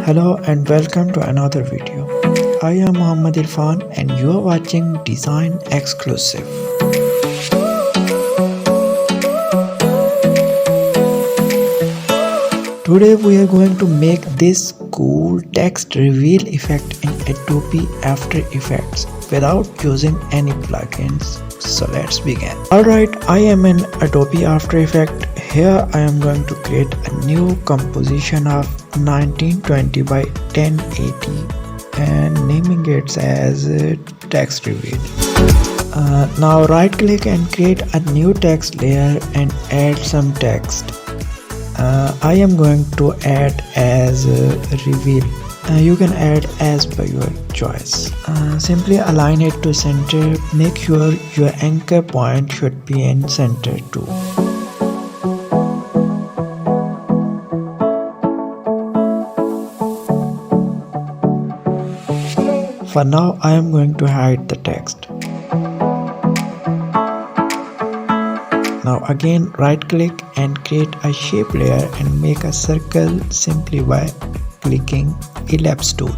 Hello and welcome to another video. I am Muhammad Irfan and you are watching Design Exclusive. Today we are going to make this cool text reveal effect in Adobe After Effects without using any plugins. So let's begin. Alright, I am in Adobe After Effects. Here I am going to create a new composition of 1920 by 1080 and naming it as text reveal. Now right click and create a new text layer and add some text. I am going to add as reveal. You can add as per your choice. Simply align it to center. Make sure your anchor point should be in center too. For now, I am going to hide the text. Now again right click and create a shape layer and make a circle simply by clicking ellipse tool.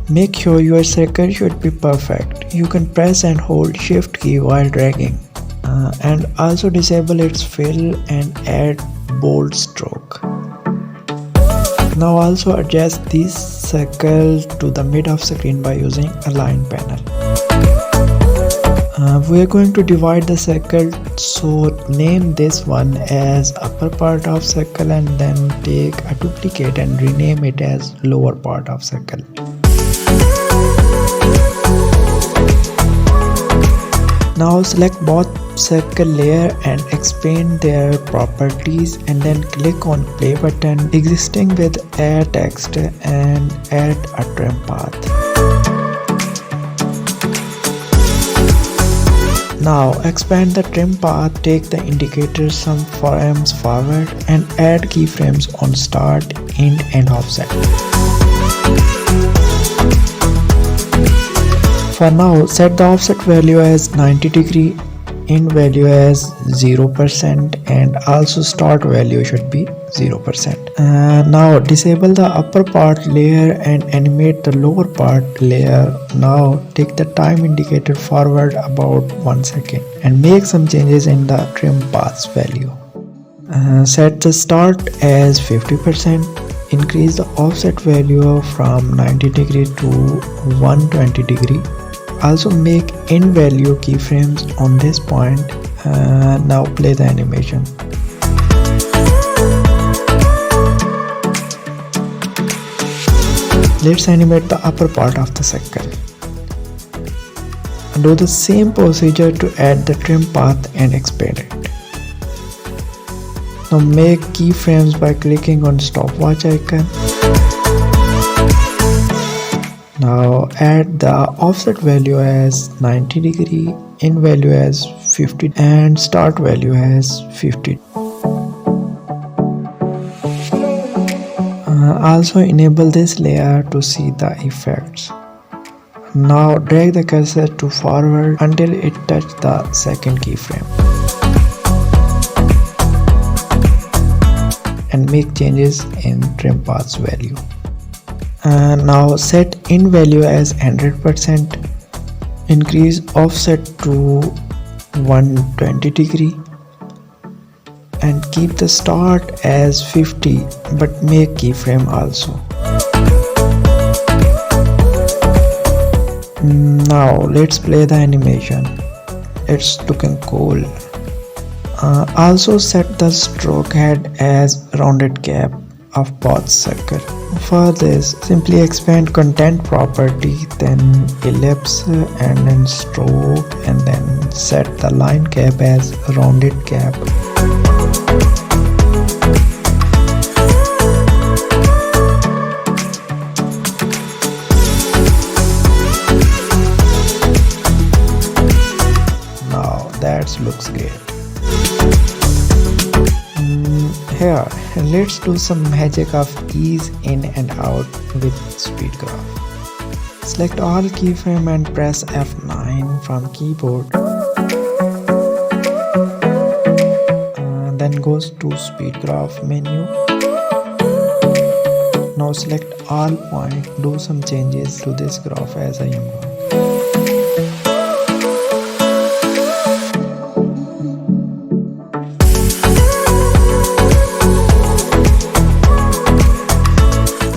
Make sure your circle should be perfect. You can press and hold shift key while dragging. And also disable its fill and add bold stroke. Now also adjust this circle to the mid of screen by using align panel. We are going to divide the circle, so name this one as upper part of circle and then take a duplicate and rename it as lower part of circle. Now select both circle layer and expand their properties and then click on play button existing with add text and add a trim path. Now expand the trim path, take the indicator some frames forward and add keyframes on start, end and offset. For now, set the offset value as 90 degree, end value as 0% and also start value should be 0%. Now disable the upper part layer and animate the lower part layer. Now take the time indicator forward about 1 second and make some changes in the trim paths value. Set the start as 50%, increase the offset value from 90 degree to 120 degree. Also make end value keyframes on this point. Now play the animation. Let's animate the upper part of the circle. Do the same procedure to add the trim path and expand it. Now make keyframes by clicking on stopwatch icon. Now add the offset value as 90 degree, end value as 50 and start value as 50. Also enable this layer to see the effects. Now drag the cursor to forward until it touches the second keyframe. And make changes in trim paths value. Now set end value as 100%, increase offset to 120 degree and keep the start as 50 but make keyframe also. Now let's play the animation. It's looking cool. Also set the stroke head as rounded cap of both circle. For this, simply expand content property, then ellipse and then stroke and then set the line cap as rounded cap. Now that looks great. Here, let's do some magic of ease in and out with speed graph. Select all keyframe and press F9 from keyboard. Then goes to speed graph menu. Now select all points, do some changes to this graph as I am doing.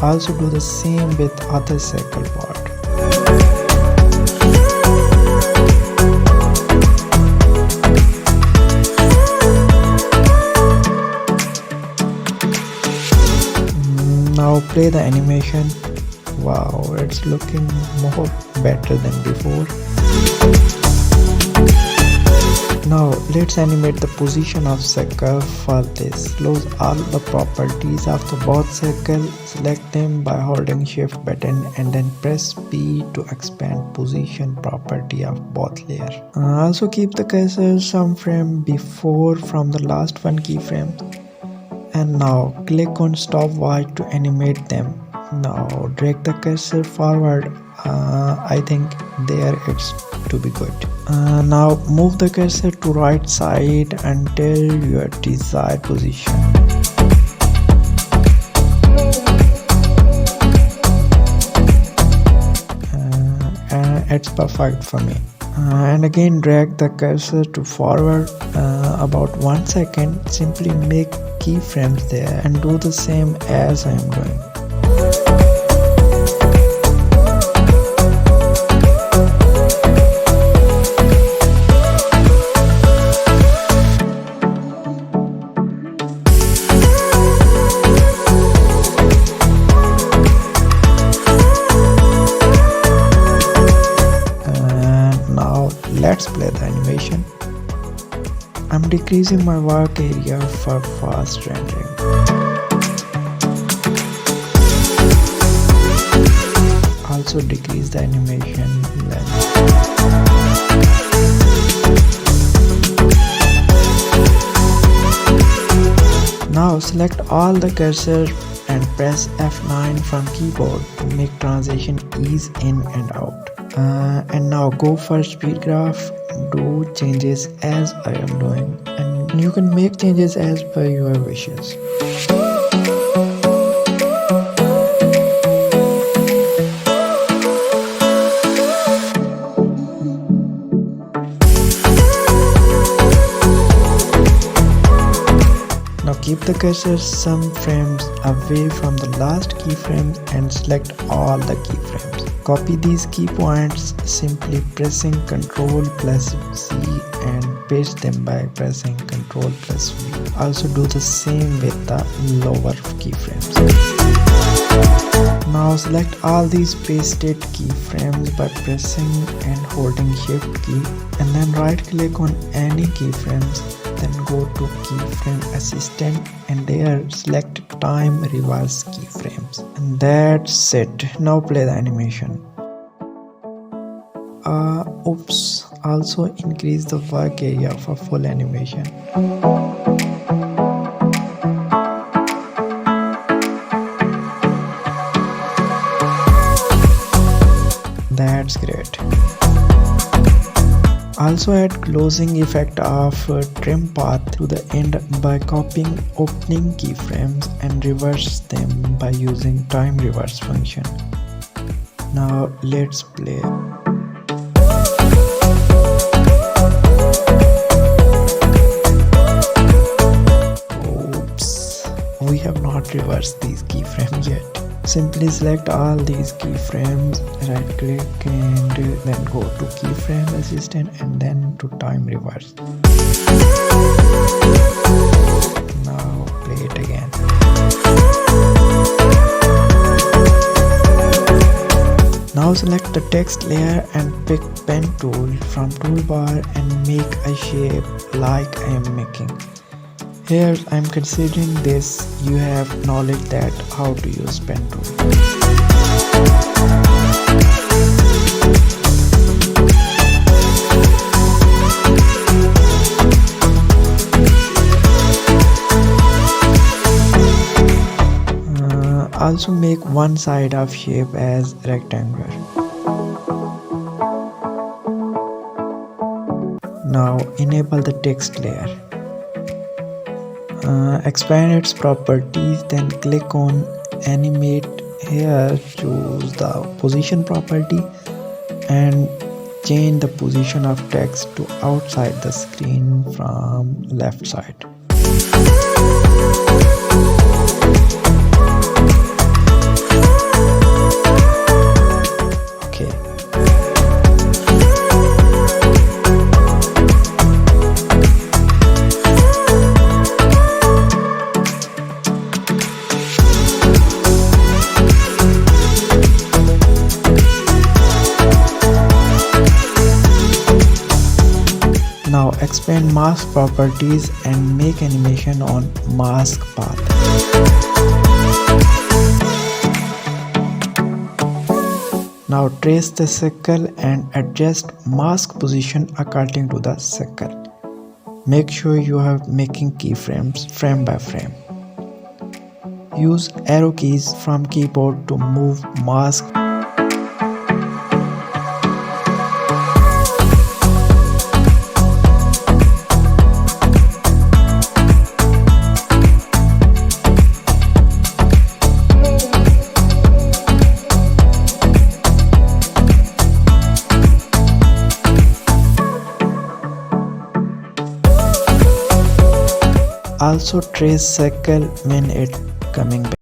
Also do the same with other circle part. Now play the animation. Wow, it's looking more better than before. Now let's animate the position of circle. For this, close all the properties of the both circle, select them by holding shift button and then press P to expand position property of both layer. Also keep the cursor some frame before from the last one keyframe. And now click on stopwatch to animate them. Now drag the cursor forward. I think there it's to be good. Now move the cursor to right side until your desired position. It's perfect for me. And again drag the cursor to forward about 1 second. Simply make keyframes there and do the same as I am doing. Let's play the animation. I'm decreasing my work area for fast rendering. Also decrease the animation length. Now select all the cursor and press F9 from keyboard to make transition ease in and out. And now go for speed graph, do changes as I am doing, and you can make changes as per your wishes. Now keep the cursor some frames away from the last keyframe and select all the keyframes. Copy these key points simply pressing Ctrl plus C and paste them by pressing Ctrl plus V. Also do the same with the lower keyframes. Now select all these pasted keyframes by pressing and holding Shift key and then right click on any keyframes. Then go to keyframe assistant and there select time reverse keyframes. And that's it. Now play the animation. Oops. Also increase the work area for full animation. That's great. Also add closing effect of trim path to the end by copying opening keyframes and reverse them by using time reverse function. Now let's play. Oops, we have not reversed these keyframes yet. Simply select all these keyframes, right click and then go to keyframe assistant and then to time reverse. Now play it again. Now select the text layer and pick pen tool from toolbar and make a shape like I am making. Here I am considering this, you have knowledge that how to use pen tool. Also make one side of shape as rectangular. Now enable the text layer. Expand its properties, then click on animate here, choose the position property and change the position of text to outside the screen from left side. Okay. Now expand mask properties and make animation on mask path. Now trace the circle and adjust mask position according to the circle. Make sure you are making keyframes frame by frame. Use arrow keys from keyboard to move mask. Also trace circle when it coming back.